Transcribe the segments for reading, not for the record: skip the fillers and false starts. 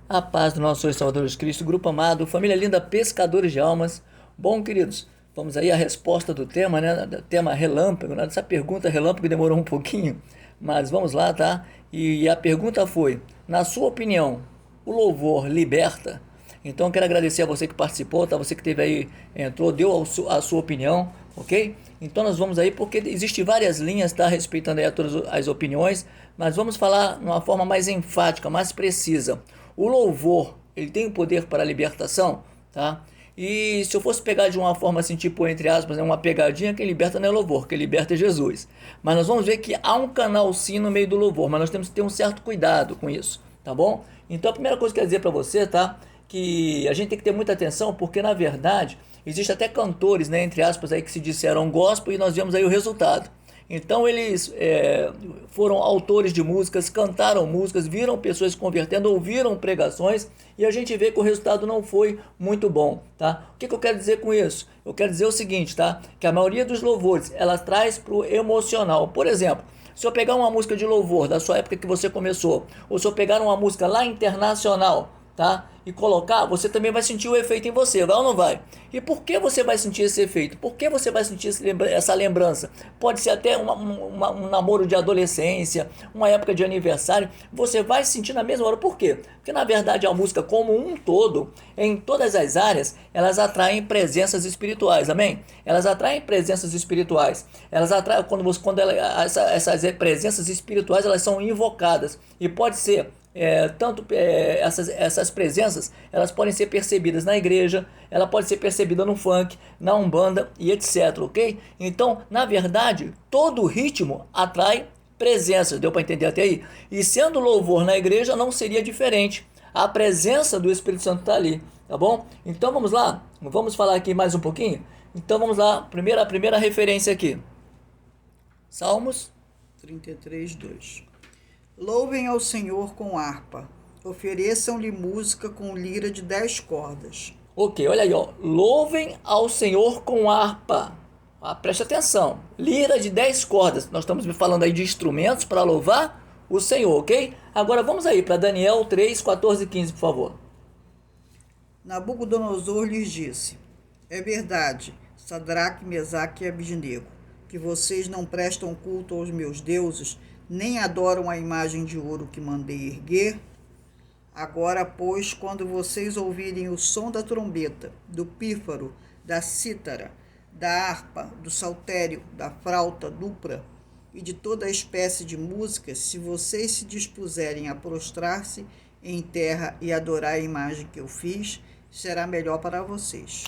A paz do nosso Senhor e Salvador Jesus Cristo, grupo amado, família linda, pescadores de almas. Bom, queridos, vamos aí à resposta do tema, né? Do tema relâmpago, né? Essa pergunta relâmpago demorou um pouquinho, mas vamos lá, tá? E a pergunta foi: na sua opinião, o louvor liberta? Então, eu quero agradecer a você que participou, tá? Você que teve aí, entrou, deu a sua opinião, ok? Então, nós vamos aí, porque existem várias linhas, tá? Respeitando aí a todas as opiniões, mas vamos falar de uma forma mais enfática, mais precisa. O louvor, ele tem o poder para a libertação, tá? E se eu fosse pegar de uma forma assim, tipo, entre aspas, né, uma pegadinha, quem liberta não é louvor, quem liberta é Jesus. Mas nós vamos ver que há um canal sim no meio do louvor, mas nós temos que ter um certo cuidado com isso, tá bom? Então a primeira coisa que eu quero dizer para você, tá? Que a gente tem que ter muita atenção, porque na verdade, existe até cantores, né, entre aspas, aí que se disseram gospel e nós vemos aí o resultado. Então eles foram autores de músicas, cantaram músicas, viram pessoas se convertendo, ouviram pregações e a gente vê que o resultado não foi muito bom, tá? O que eu quero dizer com isso? Eu quero dizer o seguinte, tá? Que a maioria dos louvores, ela traz pro emocional. Por exemplo, se eu pegar uma música de louvor da sua época que você começou, ou se eu pegar uma música lá internacional, tá? E colocar, você também vai sentir o efeito em você, vai ou não vai? E por que você vai sentir esse efeito? Por que você vai sentir essa lembrança? Pode ser até um namoro de adolescência, uma época de aniversário, você vai sentir na mesma hora. Por quê? Porque na verdade a música como um todo, em todas as áreas, elas atraem presenças espirituais, amém? Elas atraem presenças espirituais. Elas atraem, essas presenças espirituais, elas são invocadas. E pode ser essas presenças, elas podem ser percebidas na igreja, ela pode ser percebida no funk, na umbanda e etc, ok? Então, na verdade, todo ritmo atrai presenças, deu para entender até aí? E sendo louvor na igreja não seria diferente, a presença do Espírito Santo está ali, tá bom? Então vamos lá, vamos falar aqui mais um pouquinho? Então vamos lá, a primeira referência aqui, Salmos 33, 2. Louvem ao Senhor com harpa, ofereçam-lhe música com lira de 10 cordas. Ok, olha aí, ó. Louvem ao Senhor com harpa. Ah, preste atenção. Lira de 10 cordas. Nós estamos falando aí de instrumentos para louvar o Senhor, ok? Agora vamos aí para Daniel 3, 14 e 15, por favor. Nabucodonosor lhes disse: É verdade, Sadraque, Mesaque e Abidnego, que vocês não prestam culto aos meus deuses, nem adoram a imagem de ouro que mandei erguer? Agora, pois, quando vocês ouvirem o som da trombeta, do pífaro, da cítara, da harpa, do saltério, da flauta dupla e de toda a espécie de músicas, se vocês se dispuserem a prostrar-se em terra e adorar a imagem que eu fiz, será melhor para vocês.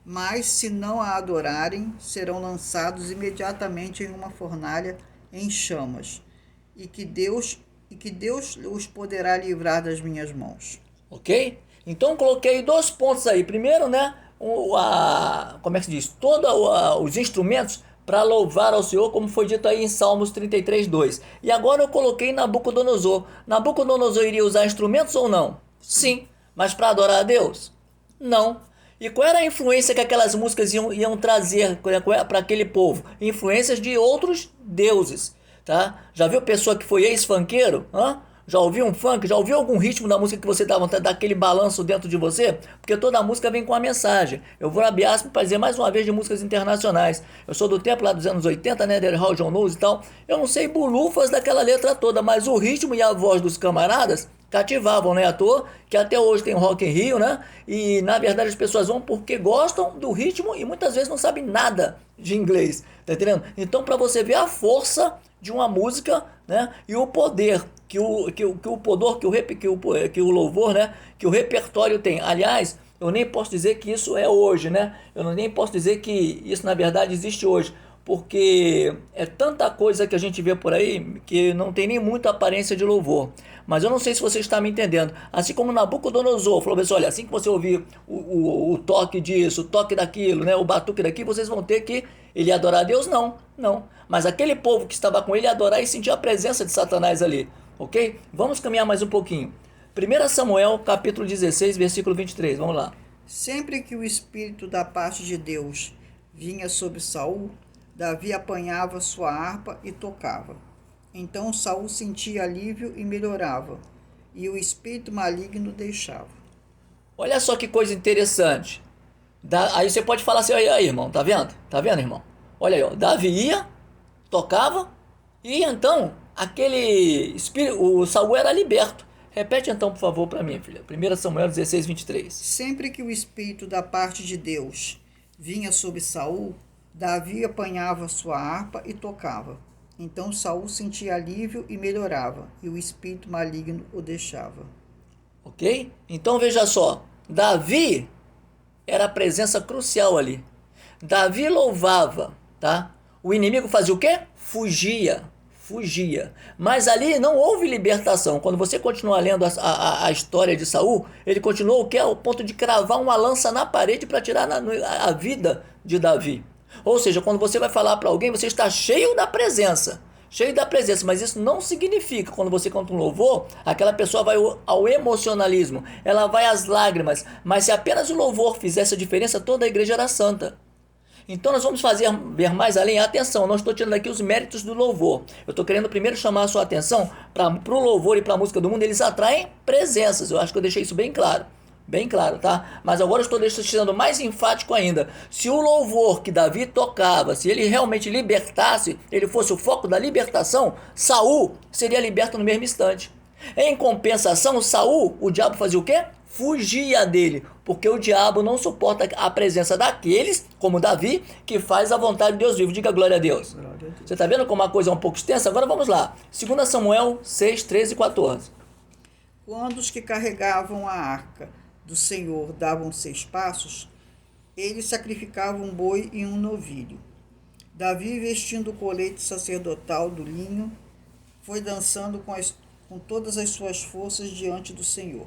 Mas, se não a adorarem, serão lançados imediatamente em uma fornalha em chamas, e que Deus os poderá livrar das minhas mãos. Ok? Então coloquei dois pontos aí. Primeiro, né? Como é que se diz? Todos os instrumentos para louvar ao Senhor, como foi dito aí em Salmos 33, 2. E agora eu coloquei Nabucodonosor. Nabucodonosor iria usar instrumentos ou não? Sim. Mas para adorar a Deus? Não. E qual era a influência que aquelas músicas iam trazer para aquele povo? Influências de outros deuses, tá? Já viu pessoa que foi ex-funkeiro? Já ouviu um funk? Já ouviu algum ritmo da música que você dá vontade daquele balanço dentro de você? Porque toda música vem com uma mensagem. Eu vou abrir aspas para dizer mais uma vez de músicas internacionais. Eu sou do tempo lá dos anos 80, né? Del Hall John Lewis e tal. Eu não sei bulufas daquela letra toda, mas o ritmo e a voz dos camaradas cativavam, né? À toa que até hoje tem Rock in Rio, né? E na verdade as pessoas vão porque gostam do ritmo e muitas vezes não sabem nada de inglês, tá entendendo? Então, para você ver a força de uma música, né? E o poder que o louvor, né? Que o repertório tem. Aliás, eu nem posso dizer que isso é hoje, né? Eu nem posso dizer que isso na verdade existe hoje, porque é tanta coisa que a gente vê por aí que não tem nem muita aparência de louvor. Mas eu não sei se você está me entendendo. Assim como Nabucodonosor falou assim, olha, assim que você ouvir o toque disso, o toque daquilo, né, o batuque daqui, vocês vão ter que ele adorar a Deus? Não, não. Mas aquele povo que estava com ele ia adorar e sentir a presença de Satanás ali, ok? Vamos caminhar mais um pouquinho. 1 Samuel, capítulo 16, versículo 23, vamos lá. Sempre que o Espírito da parte de Deus vinha sobre Saul, Davi apanhava sua harpa e tocava. Então Saul sentia alívio e melhorava, e o espírito maligno deixava. Olha só que coisa interessante. Aí você pode falar assim, aí, irmão, tá vendo? Tá vendo, irmão? Olha aí, ó, Davi ia, tocava, e então aquele espírito, o Saul era liberto. Repete então, por favor, para mim, filha. 1 Samuel 16, 23. Sempre que o espírito da parte de Deus vinha sobre Saul, Davi apanhava sua harpa e tocava. Então Saul sentia alívio e melhorava, e o espírito maligno o deixava. Ok? Então veja só, Davi era a presença crucial ali. Davi louvava, tá? O inimigo fazia o quê? Fugia. Mas ali não houve libertação. Quando você continua lendo a história de Saul, ele continuou o quê? Ao ponto de cravar uma lança na parede para tirar a vida de Davi. Ou seja, quando você vai falar para alguém, você está cheio da presença, mas isso não significa, quando você canta um louvor, aquela pessoa vai ao emocionalismo, ela vai às lágrimas, mas se apenas o louvor fizesse a diferença, toda a igreja era santa. Então nós vamos ver mais além. Atenção, não estou tirando aqui os méritos do louvor, eu estou querendo primeiro chamar a sua atenção para o louvor e para a música do mundo, eles atraem presenças, eu acho que eu deixei isso bem claro, tá? Mas agora eu estou deixando mais enfático ainda. Se o louvor que Davi tocava, se ele realmente libertasse, ele fosse o foco da libertação, Saul seria liberto no mesmo instante. Em compensação, Saul, o diabo fazia o quê? Fugia dele, porque o diabo não suporta a presença daqueles, como Davi, que faz a vontade de Deus vivo. Diga glória a Deus. Você está vendo como a coisa é um pouco extensa? Agora vamos lá. 2 Samuel 6, 13 e 14. Quando os que carregavam a arca do Senhor davam 6 passos, eles sacrificavam um boi e um novilho. Davi, vestindo o colete sacerdotal do linho, foi dançando com todas as suas forças diante do Senhor.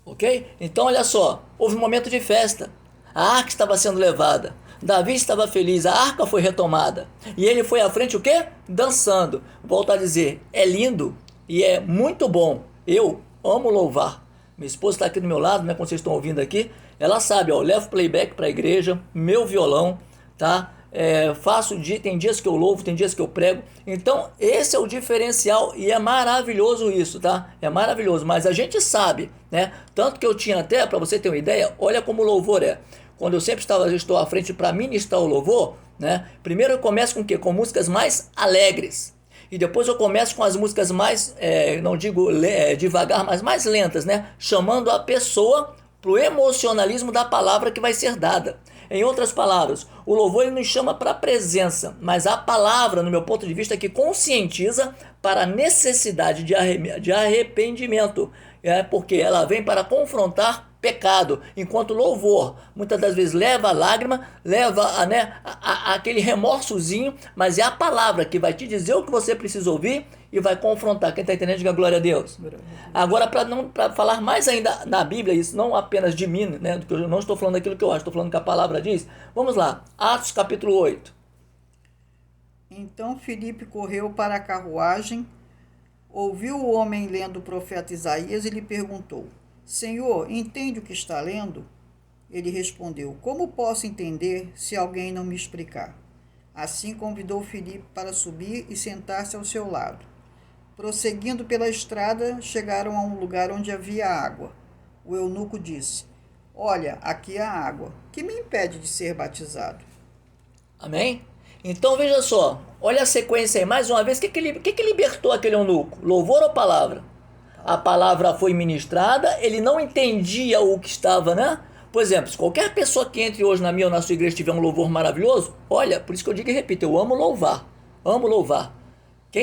Ok? Então olha só, houve um momento de festa. A arca estava sendo levada. Davi estava feliz, a arca foi retomada. E ele foi à frente o quê? Dançando. Volto a dizer, é lindo e é muito bom. Eu amo louvar. Minha esposa está aqui do meu lado, né? Como vocês estão ouvindo aqui, ela sabe, ó, eu levo playback para a igreja, meu violão, tá? Tem dias que eu louvo, tem dias que eu prego. Então esse é o diferencial e é maravilhoso isso, tá? É maravilhoso, mas a gente sabe, né? Tanto que eu tinha até, para você ter uma ideia, olha como o louvor é. Quando eu sempre estou à frente para ministrar o louvor, né? Primeiro eu começo com o quê? Com músicas mais alegres. E depois eu começo com as músicas mais, não digo devagar, mas mais lentas, né? Chamando a pessoa para o emocionalismo da palavra que vai ser dada. Em outras palavras, o louvor ele nos chama para a presença, mas a palavra, no meu ponto de vista, é que conscientiza para a necessidade de arrependimento, porque ela vem para confrontar pecado, enquanto louvor muitas das vezes leva a lágrima, leva aquele remorsozinho, mas é a palavra que vai te dizer o que você precisa ouvir e vai confrontar. Quem está entendendo, diga glória a Deus. Agora, para falar mais ainda na Bíblia, isso não apenas de mim, né, porque eu não estou falando aquilo que eu acho, estou falando que a palavra diz. Vamos lá, Atos capítulo 8. Então Filipe correu para a carruagem, ouviu o homem lendo o profeta Isaías e lhe perguntou: Senhor, entende o que está lendo? Ele respondeu: Como posso entender se alguém não me explicar? Assim convidou Filipe para subir e sentar-se ao seu lado. Prosseguindo pela estrada, chegaram a um lugar onde havia água. O eunuco disse: Olha, aqui há água. Que me impede de ser batizado? Amém? Então veja só, olha a sequência aí, mais uma vez, o que libertou aquele eunuco? Louvor ou palavra? A palavra foi ministrada, ele não entendia o que estava, né? Por exemplo, se qualquer pessoa que entre hoje na minha ou na sua igreja tiver um louvor maravilhoso, olha, por isso que eu digo e repito, eu amo louvar.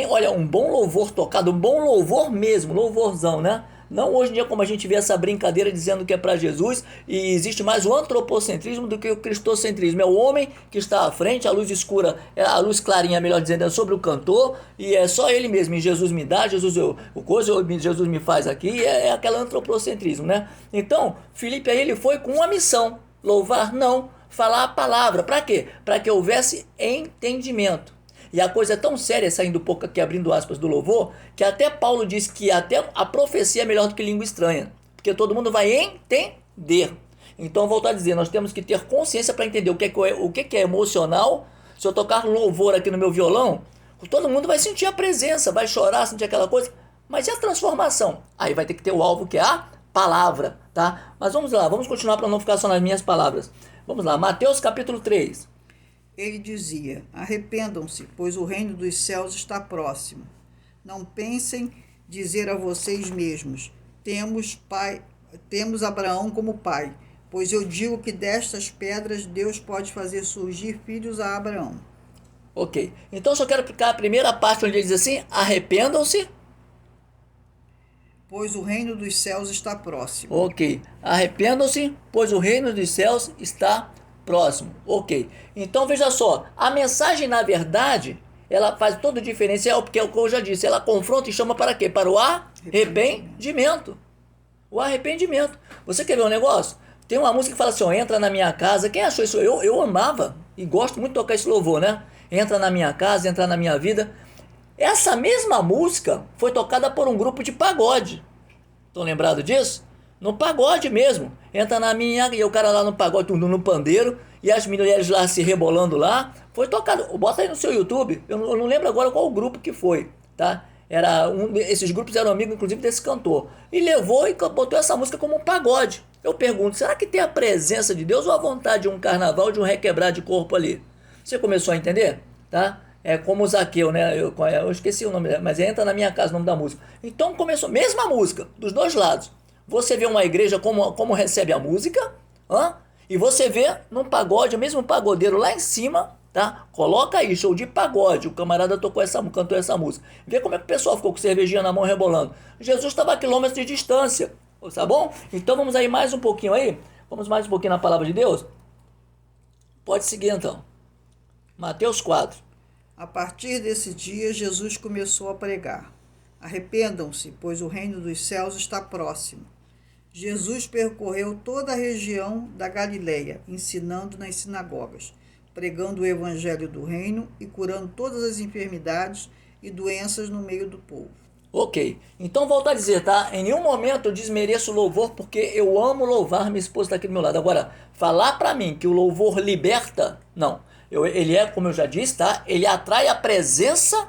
Olha, um bom louvor tocado, um bom louvor mesmo, louvorzão, né? Não hoje em dia como a gente vê essa brincadeira dizendo que é para Jesus e existe mais o antropocentrismo do que o cristocentrismo. É o homem que está à frente, a luz escura, a luz clarinha, melhor dizendo, é sobre o cantor e é só ele mesmo. E Jesus me dá, Jesus Jesus me faz aqui, é aquele antropocentrismo, né? Então, Filipe aí ele foi com uma missão, louvar não, falar a palavra. Para quê? Para que houvesse entendimento. E a coisa é tão séria, saindo um pouco aqui, abrindo aspas do louvor, que até Paulo diz que até a profecia é melhor do que língua estranha, porque todo mundo vai entender. Então, volto a dizer, nós temos que ter consciência para entender o que é emocional. Se eu tocar louvor aqui no meu violão, todo mundo vai sentir a presença, vai chorar, sentir aquela coisa, Mas e a transformação? Aí vai ter que ter o alvo que é a palavra, tá? Mas vamos lá, vamos continuar para não ficar só nas minhas palavras. Vamos lá, Mateus capítulo 3. Ele dizia: arrependam-se, pois o reino dos céus está próximo. Não pensem dizer a vocês mesmos: temos Abraão como pai, pois eu digo que destas pedras Deus pode fazer surgir filhos a Abraão. Ok, então só quero aplicar a primeira parte onde ele diz assim: arrependam-se. Pois o reino dos céus está próximo. Ok, arrependam-se, pois o reino dos céus está próximo. Ok, então veja só, a mensagem na verdade, ela faz todo o diferencial, porque é o que eu já disse, ela confronta e chama para quê? Para o arrependimento. O arrependimento. Você quer ver um negócio? Tem uma música que fala assim, ó, entra na minha casa. Quem achou isso? Eu amava e gosto muito de tocar esse louvor, né? Entra na minha casa, entra na minha vida. Essa mesma música foi tocada por um grupo de pagode. Estão lembrados disso? No pagode mesmo. Entra na minha... E o cara lá no pagode, no pandeiro, e as mulheres lá se rebolando lá. Foi tocado. Bota aí no seu YouTube. Eu não lembro agora qual o grupo que foi, tá? Esses grupos eram amigos, inclusive, desse cantor. E levou e botou essa música como um pagode. Eu pergunto, será que tem a presença de Deus ou a vontade de um carnaval, de um requebrar de corpo ali? Você começou a entender? Tá? É como o Zaqueu, né? Eu esqueci o nome, mas entra na minha casa o nome da música. Então começou, mesma música, dos dois lados. Você vê uma igreja como recebe a música, e você vê num pagode, o mesmo pagodeiro lá em cima, tá? Coloca aí, show de pagode, o camarada cantou essa música. Vê como é que o pessoal ficou com cervejinha na mão rebolando. Jesus estava a quilômetros de distância, tá bom? Então vamos aí mais um pouquinho aí, vamos mais um pouquinho na palavra de Deus. Pode seguir então. Mateus 4. A partir desse dia, Jesus começou a pregar: arrependam-se, pois o reino dos céus está próximo. Jesus percorreu toda a região da Galileia, ensinando nas sinagogas, pregando o evangelho do reino e curando todas as enfermidades e doenças no meio do povo. Ok, então volto a dizer, tá? Em nenhum momento eu desmereço o louvor, porque eu amo louvar, minha esposa está aqui do meu lado. Agora, falar para mim que o louvor liberta, não. Ele é, como eu já disse, tá? Ele atrai a presença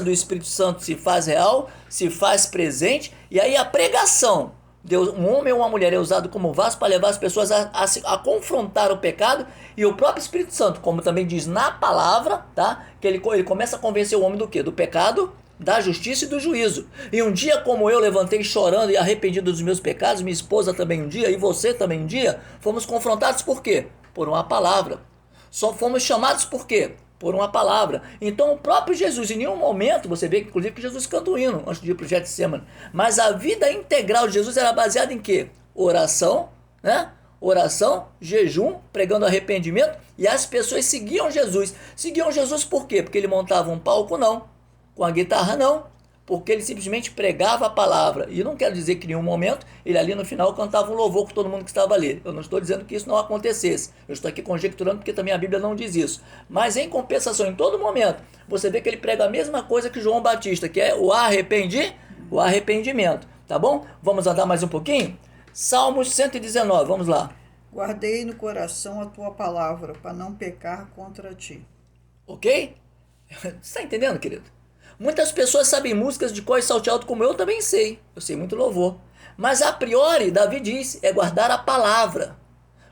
do Espírito Santo se faz real, se faz presente, e aí a pregação, Deus, um homem ou uma mulher é usado como vaso para levar as pessoas a confrontar o pecado, e o próprio Espírito Santo, como também diz na palavra, tá? Que ele começa a convencer o homem do quê? Do pecado, da justiça e do juízo. E um dia como eu levantei chorando e arrependido dos meus pecados, minha esposa também um dia, e você também um dia, fomos confrontados por quê? Por uma palavra. Só fomos chamados por quê? Por uma palavra. Então o próprio Jesus, em nenhum momento, você vê que inclusive que Jesus canta o hino antes de ir para o Getsemane, mas a vida integral de Jesus era baseada em quê? Oração, né? Oração, jejum, pregando arrependimento, e as pessoas seguiam Jesus. Seguiam Jesus por quê? Porque ele montava um palco? Não. Com a guitarra? Não. Porque ele simplesmente pregava a palavra. E não quero dizer que em nenhum momento ele ali no final cantava um louvor com todo mundo que estava ali. Eu não estou dizendo que isso não acontecesse. Eu estou aqui conjecturando porque também a Bíblia não diz isso. Mas em compensação, em todo momento, você vê que ele prega a mesma coisa que João Batista, que é o arrependimento. Tá bom? Vamos andar mais um pouquinho? Salmos 119, vamos lá. Guardei no coração a tua palavra, para não pecar contra ti. Ok? Você está entendendo, querido? Muitas pessoas sabem músicas de cor e salto alto como eu também sei. Eu sei muito louvor. Mas a priori, Davi diz, é guardar a palavra.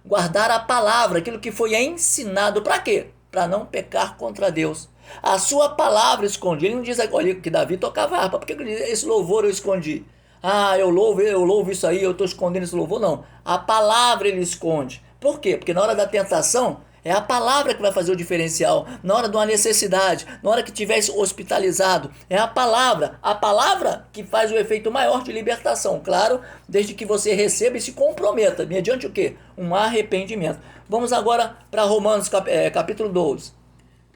Guardar a palavra, aquilo que foi ensinado. Para quê? Para não pecar contra Deus. A sua palavra escondi. Ele não diz olha, que Davi tocava harpa. Por que ele diz, esse louvor eu escondi? Ah, eu louvo isso aí, eu estou escondendo esse louvor. Não. A palavra ele esconde. Por quê? Porque na hora da tentação, é a palavra que vai fazer o diferencial. Na hora de uma necessidade, na hora que estiver hospitalizado, é a palavra que faz o efeito maior de libertação. Claro, desde que você receba e se comprometa, mediante o quê? Um arrependimento. Vamos agora para Romanos capítulo 12.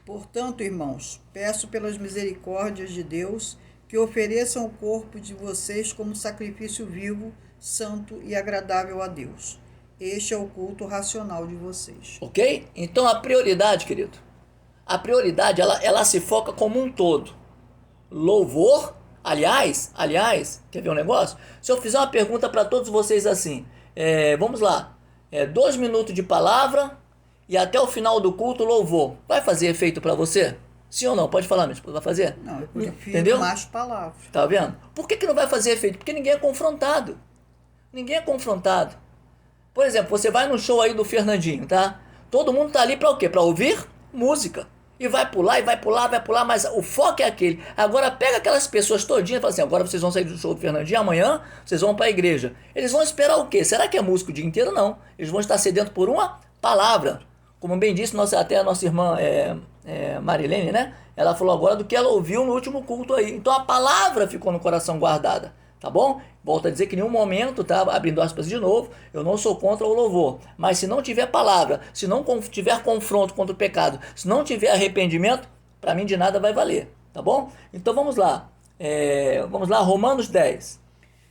Portanto, irmãos, peço pelas misericórdias de Deus que ofereçam o corpo de vocês como sacrifício vivo, santo e agradável a Deus. Este é o culto racional de vocês. Ok? Então a prioridade, querido, ela se foca como um todo. Louvor, aliás, quer ver um negócio? Se eu fizer uma pergunta para todos vocês assim, vamos lá, 2 minutos de palavra e até o final do culto louvor, vai fazer efeito para você? Sim ou não? Pode falar, minha esposa, vai fazer? Não, eu prefiro Entendeu? mais palavras. Tá vendo? Por que não vai fazer efeito? Porque ninguém é confrontado. Ninguém é confrontado. Por exemplo, você vai no show aí do Fernandinho, tá? Todo mundo tá ali para o quê? Para ouvir música. E vai pular, e vai pular, vai pular, mas o foco é aquele. Agora pega aquelas pessoas todinhas e fala assim, agora vocês vão sair do show do Fernandinho, amanhã vocês vão para a igreja. Eles vão esperar o quê? Será que é música o dia inteiro? Não. Eles vão estar sedentos por uma palavra. Como bem disse até a nossa irmã Marilene, né? Ela falou agora do que ela ouviu no último culto aí. Então a palavra ficou no coração guardada. Tá bom? Volto a dizer que em nenhum momento, tá? Abrindo aspas de novo, eu não sou contra o louvor. Mas se não tiver palavra, se não tiver confronto contra o pecado, se não tiver arrependimento, para mim de nada vai valer. Tá bom? Então vamos lá. Vamos lá, Romanos 10.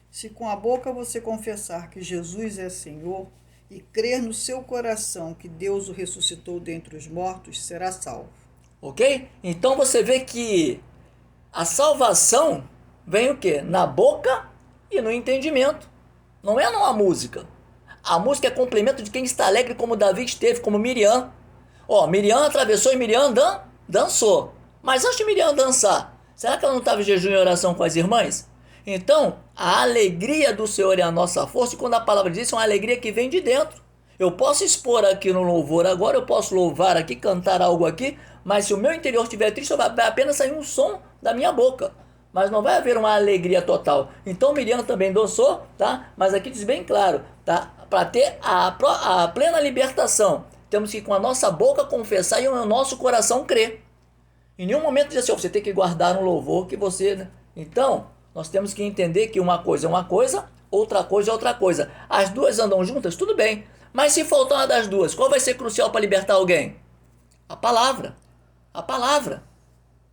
Se com a boca você confessar que Jesus é Senhor e crer no seu coração que Deus o ressuscitou dentre os mortos, será salvo. Ok? Então você vê que a salvação vem o quê? Na boca e no entendimento. Não é numa música. A música é complemento de quem está alegre, como Davi esteve, como Miriam. Miriam atravessou e Miriam dançou. Mas antes de Miriam dançar, será que ela não estava em jejum e oração com as irmãs? Então, a alegria do Senhor é a nossa força, e quando a palavra diz, é uma alegria que vem de dentro. Eu posso expor aqui no louvor agora, eu posso louvar aqui, cantar algo aqui, mas se o meu interior estiver triste, vai apenas sair um som da minha boca. Mas não vai haver uma alegria total. Então Miriam também dançou, tá? Mas aqui diz bem claro, tá? Para ter a plena libertação, temos que com a nossa boca confessar e o nosso coração crer. Em nenhum momento diz assim, você tem que guardar um louvor que você... Né? Então, nós temos que entender que uma coisa é uma coisa, outra coisa é outra coisa. As duas andam juntas, tudo bem. Mas se faltar uma das duas, qual vai ser crucial para libertar alguém? A palavra. A palavra.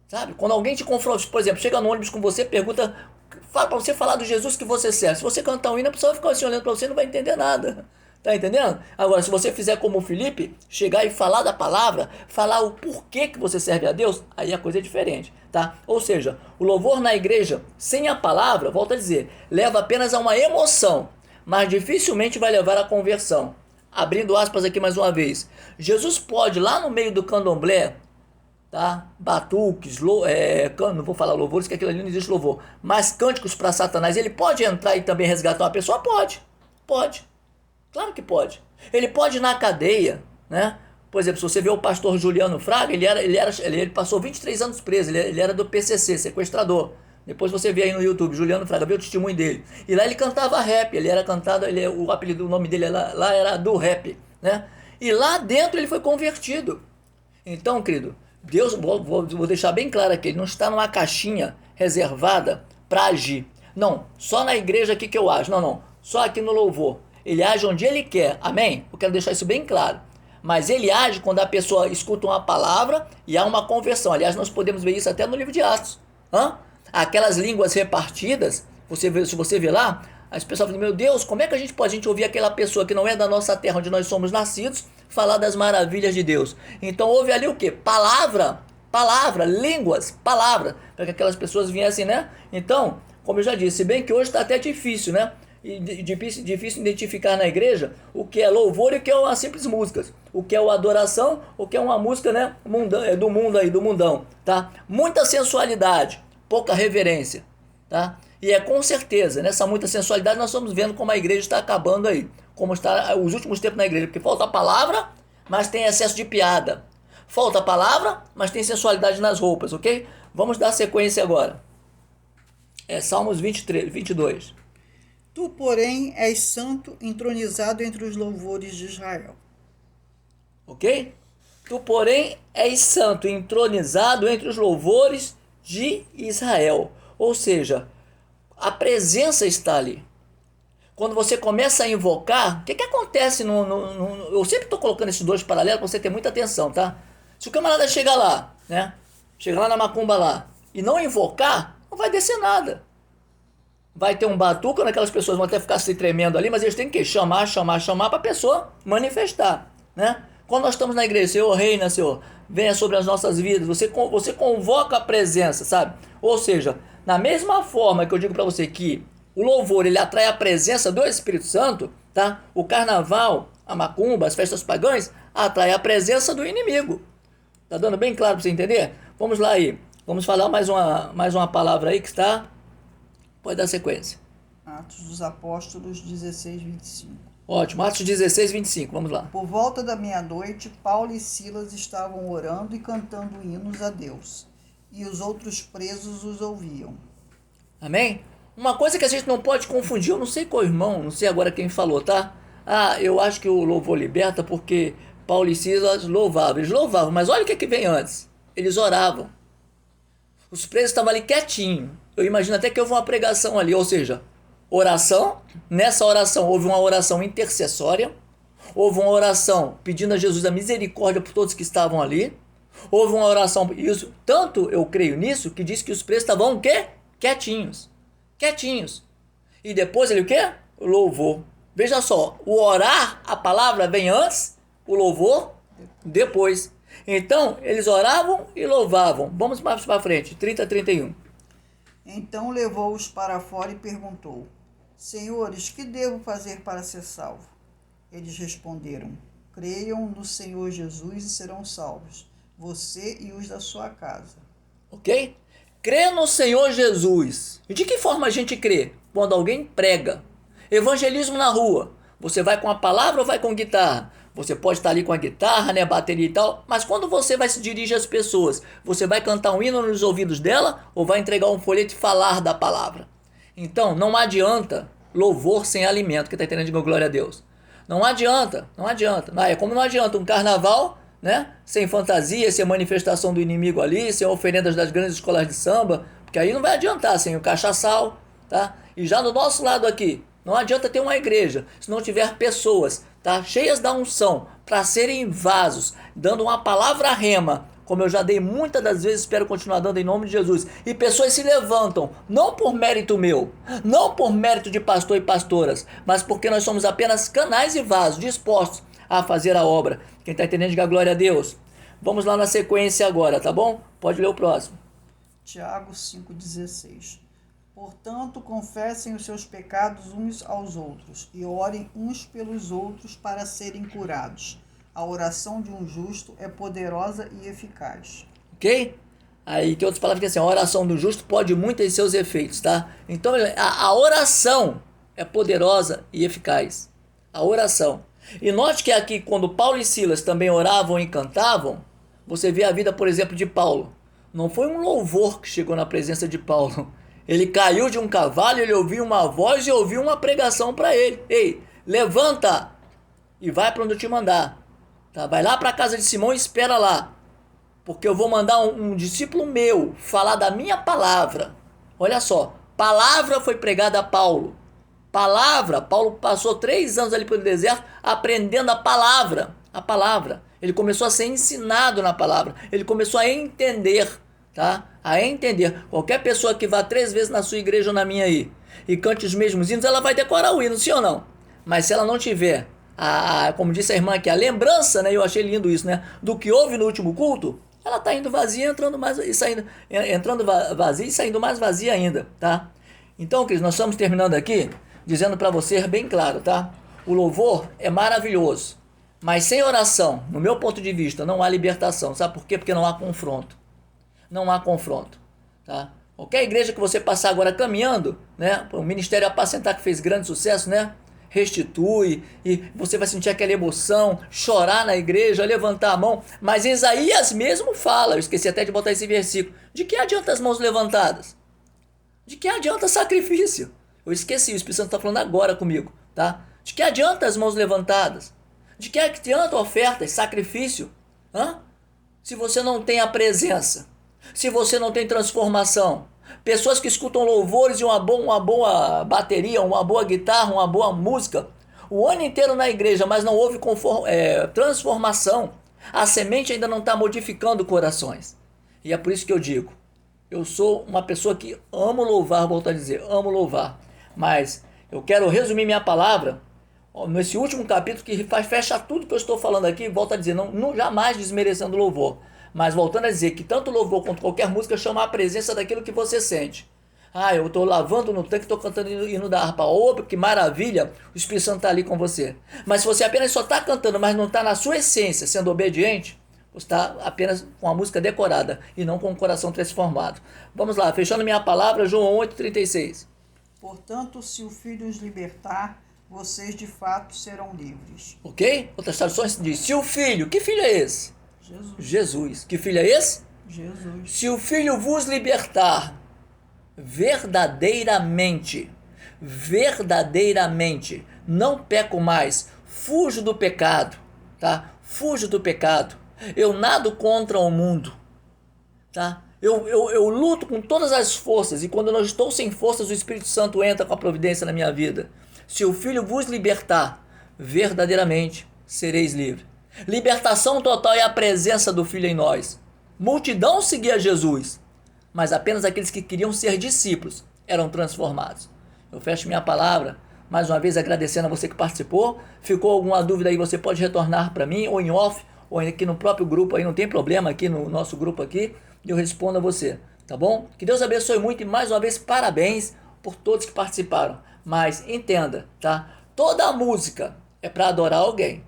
Sabe? Quando alguém te confronta, por exemplo, chega no ônibus com você, pergunta, fala para você falar do Jesus que você serve. Se você cantar um hino, a pessoa vai ficar assim olhando para você e não vai entender nada. Tá entendendo? Agora, se você fizer como o Felipe, chegar e falar da palavra, falar o porquê que você serve a Deus, aí a coisa é diferente, tá? Ou seja, o louvor na igreja, sem a palavra, volto a dizer, leva apenas a uma emoção, mas dificilmente vai levar à conversão. Abrindo aspas aqui mais uma vez. Jesus pode, lá no meio do candomblé, tá? Batuques, não vou falar louvores, que aquilo ali não existe louvor, mas cânticos para Satanás, ele pode entrar e também resgatar uma pessoa? Pode, claro que pode. Ele pode ir na cadeia, né? Por exemplo, se você vê o pastor Juliano Fraga, ele passou 23 anos preso, ele era do PCC, sequestrador. Depois você vê aí no YouTube, Juliano Fraga, vê o testemunho dele. E lá ele cantava rap, o nome dele lá era do rap, né? E lá dentro ele foi convertido. Então, querido, Deus, vou deixar bem claro aqui, ele não está numa caixinha reservada para agir. Não, só na igreja aqui que eu ajo. Não, só aqui no louvor. Ele age onde ele quer, amém? Eu quero deixar isso bem claro. Mas ele age quando a pessoa escuta uma palavra e há uma conversão. Aliás, nós podemos ver isso até no livro de Atos. Aquelas línguas repartidas, se você vê lá, as pessoas falam, meu Deus, como é que a gente pode ouvir aquela pessoa que não é da nossa terra, onde nós somos nascidos, falar das maravilhas de Deus? Então houve ali o quê? Palavra, línguas, palavra, para que aquelas pessoas viessem, né? Então, como eu já disse, se bem que hoje está até difícil, né? E difícil identificar na igreja o que é louvor e o que é uma simples música, o que é uma adoração, o que é uma música, né, do mundo aí, do mundão, tá? Muita sensualidade, pouca reverência, tá? E é com certeza, nessa muita sensualidade nós estamos vendo como a igreja está acabando aí, como está os últimos tempos na igreja, porque falta a palavra, mas tem excesso de piada. Falta a palavra, mas tem sensualidade nas roupas, ok? Vamos dar sequência agora. Salmos 22. Tu, porém, és santo, entronizado entre os louvores de Israel. Ok? Tu, porém, és santo, entronizado entre os louvores de Israel. Ou seja, a presença está ali. Quando você começa a invocar, o que acontece eu sempre estou colocando esses dois paralelos para você ter muita atenção, tá? Se o camarada chega lá, né? Chega lá na macumba lá e não invocar, não vai descer nada. Vai ter um batuque, aquelas pessoas vão até ficar se tremendo ali, mas eles têm que chamar para a pessoa manifestar, né? Quando nós estamos na igreja, Senhor, reina, Senhor, venha sobre as nossas vidas, você convoca a presença, sabe? Ou seja, na mesma forma que eu digo para você que o louvor, ele atrai a presença do Espírito Santo, tá? O carnaval, a macumba, as festas pagãs, atrai a presença do inimigo. Tá dando bem claro para você entender? Vamos lá aí. Vamos falar mais uma palavra aí que está. Pode dar sequência. Atos dos Apóstolos 16, 25. Ótimo. Atos 16, 25. Vamos lá. Por volta da meia-noite, Paulo e Silas estavam orando e cantando hinos a Deus, e os outros presos os ouviam. Amém? Uma coisa que a gente não pode confundir, eu não sei qual irmão, não sei agora quem falou, tá? Eu acho que o louvor liberta porque Paulo e Silas louvavam. Eles louvavam, mas olha o que vem antes. Eles oravam. Os presos estavam ali quietinhos. Eu imagino até que houve uma pregação ali, ou seja, oração. Nessa oração houve uma oração intercessória. Houve uma oração pedindo a Jesus a misericórdia por todos que estavam ali. Houve uma oração, isso, tanto eu creio nisso, que diz que os presos estavam o quê? Quietinhos. Quietinhos. E depois ele o quê? O louvor. Veja só, o orar, a palavra vem antes, o louvor depois. Então, eles oravam e louvavam. Vamos mais para frente, 30 a 31. Então levou-os para fora e perguntou: Senhores, que devo fazer para ser salvo? Eles responderam: Creiam no Senhor Jesus e serão salvos, você e os da sua casa. Ok? Crê no Senhor Jesus. E de que forma a gente crê? Quando alguém prega. Evangelismo na rua. Você vai com a palavra ou vai com guitarra? Você pode estar ali com a guitarra, né, bateria e tal, mas quando você vai se dirigir às pessoas, você vai cantar um hino nos ouvidos dela ou vai entregar um folheto e falar da palavra? Então, não adianta louvor sem alimento, que está entendendo? Diga glória a Deus. Não adianta, não adianta. É como não adianta um carnaval, né, sem fantasia, sem manifestação do inimigo ali, sem oferendas das grandes escolas de samba, porque aí não vai adiantar, sem o cachaçal, tá? E já no nosso lado aqui, não adianta ter uma igreja se não tiver pessoas, tá, cheias da unção para serem vasos, dando uma palavra rema, como eu já dei muitas das vezes, espero continuar dando em nome de Jesus. E pessoas se levantam, não por mérito meu, não por mérito de pastor e pastoras, mas porque nós somos apenas canais e vasos dispostos a fazer a obra. Quem está entendendo, diga glória a Deus. Vamos lá na sequência agora, tá bom? Pode ler o próximo. Tiago 5,16. Portanto, confessem os seus pecados uns aos outros e orem uns pelos outros para serem curados. A oração de um justo é poderosa e eficaz. Ok? Aí que outras palavras que assim, a oração do justo pode muito em seus efeitos, tá? Então a oração é poderosa e eficaz. A oração. E note que aqui quando Paulo e Silas também oravam e cantavam, você vê a vida, por exemplo, de Paulo. Não foi um louvor que chegou na presença de Paulo. Ele caiu de um cavalo, ele ouviu uma voz e ouviu uma pregação para ele. Ei, levanta e vai para onde eu te mandar. Tá? Vai lá para a casa de Simão e espera lá. Porque eu vou mandar um discípulo meu falar da minha palavra. Olha só, palavra foi pregada a Paulo. Palavra, Paulo passou 3 anos ali pelo deserto aprendendo a palavra. A palavra. Ele começou a ser ensinado na palavra. Ele começou a entender, tá? A entender. Qualquer pessoa que vá 3 vezes na sua igreja ou na minha aí e cante os mesmos hinos, ela vai decorar o hino, sim ou não? Mas se ela não tiver, como disse a irmã aqui, a lembrança, né? Eu achei lindo isso, né? Do que houve no último culto, ela está indo vazia, entrando vazia e saindo mais vazia ainda, tá? Então, queridos, nós estamos terminando aqui dizendo para você bem claro, tá? O louvor é maravilhoso, mas sem oração, no meu ponto de vista, não há libertação. Sabe por quê? Porque não há confronto. Não há confronto, tá? Qualquer igreja que você passar agora caminhando, né? O Ministério Apacentar, que fez grande sucesso, né? Restitui, e você vai sentir aquela emoção, chorar na igreja, levantar a mão. Mas Isaías mesmo fala, eu esqueci até de botar esse versículo, de que adianta as mãos levantadas? De que adianta sacrifício? Eu esqueci, o Espírito Santo está falando agora comigo, tá? De que adianta as mãos levantadas? De que adianta ofertas, sacrifício? Se você não tem a presença, se você não tem transformação. Pessoas que escutam louvores e uma boa bateria, uma boa guitarra, uma boa música, o ano inteiro na igreja, mas não houve transformação. A semente ainda não está modificando corações. E é por isso que eu digo, eu sou uma pessoa que amo louvar, volto a dizer, amo louvar. Mas eu quero resumir minha palavra nesse último capítulo que fecha tudo que eu estou falando aqui, volto a dizer, não jamais desmerecendo louvor. Mas voltando a dizer que tanto louvor quanto qualquer música chama a presença daquilo que você sente. Eu estou lavando no tanque, estou cantando hino da harpa. Que maravilha, o Espírito Santo está ali com você. Mas se você apenas só está cantando, mas não está na sua essência, sendo obediente, está apenas com a música decorada e não com o coração transformado. Vamos lá, fechando minha palavra, João 8,36. Portanto, se o Filho os libertar, vocês de fato serão livres. Ok? Outras traduções dizem, se o Filho, que Filho é esse? Jesus. Jesus. Que Filho é esse? Jesus. Se o Filho vos libertar, verdadeiramente, não peco mais, fujo do pecado, tá? Fujo do pecado. Eu nado contra o mundo, tá? Eu luto com todas as forças, e quando eu não estou sem forças, o Espírito Santo entra com a providência na minha vida. Se o Filho vos libertar, verdadeiramente sereis livres. Libertação total é a presença do Filho em nós. Multidão seguia Jesus, mas apenas aqueles que queriam ser discípulos eram transformados. Eu fecho minha palavra, mais uma vez agradecendo a você que participou. Ficou alguma dúvida aí, você pode retornar para mim, ou em off, ou aqui no próprio grupo, aí não tem problema, aqui no nosso grupo aqui, e eu respondo a você, tá bom? Que Deus abençoe muito e mais uma vez parabéns por todos que participaram. Mas entenda, tá? Toda a música é para adorar alguém,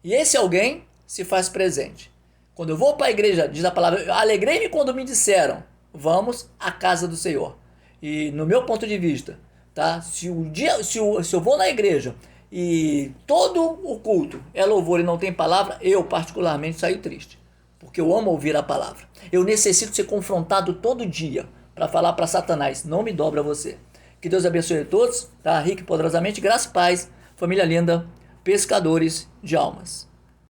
e esse alguém se faz presente. Quando eu vou para a igreja, diz a palavra, alegrei-me quando me disseram, vamos à casa do Senhor. E no meu ponto de vista, tá? Se eu vou na igreja e todo o culto é louvor e não tem palavra, eu particularmente saio triste, porque eu amo ouvir a palavra. Eu necessito ser confrontado todo dia para falar para Satanás, não me dobra você. Que Deus abençoe a todos, tá? Rico e poderosamente, graça e paz, família linda, pescadores de almas.